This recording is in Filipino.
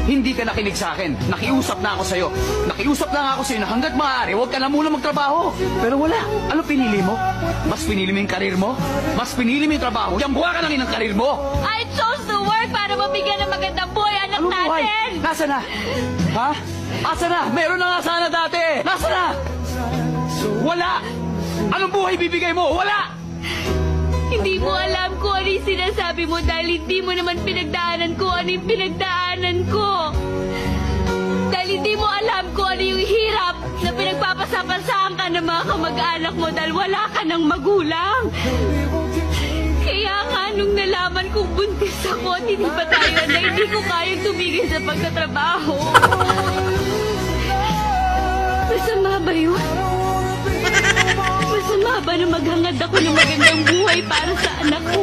Hindi ka nakinig sa akin. Nakiusap na ako sa'yo. Nakiusap na nga ako sa'yo na hanggat maaari, huwag ka na muna magtrabaho. Pero wala. Ano pinili mo? Mas pinili mo yung karir mo? Mas pinili mo yung trabaho? Yang buha ka na rin ang karir mo! I chose to work para mabigyan ng magandang buhay anak Anong buhay? natin! Nasa na? Ha? Asa na? Meron na nga sana dati! Nasa na? Wala! Anong buhay bibigay mo? Wala! Hindi mo alam kung ano yung sinasabi mo dahil hindi mo naman pinagdaanan ko ano yung pinagdaanan ko. Dahil hindi mo alam kung ano yung hirap na pinagpapasapasahan ka ng mga kamag-anak mo dahil wala ka ng magulang. Kaya nga nung nalaman kong buntis ako at hindi pa tayo na hindi ko kayang tumigil sa pagtatrabaho. Masama ba yun? Masama ba na maghangad ako ng magandang buhay para sa anak ko?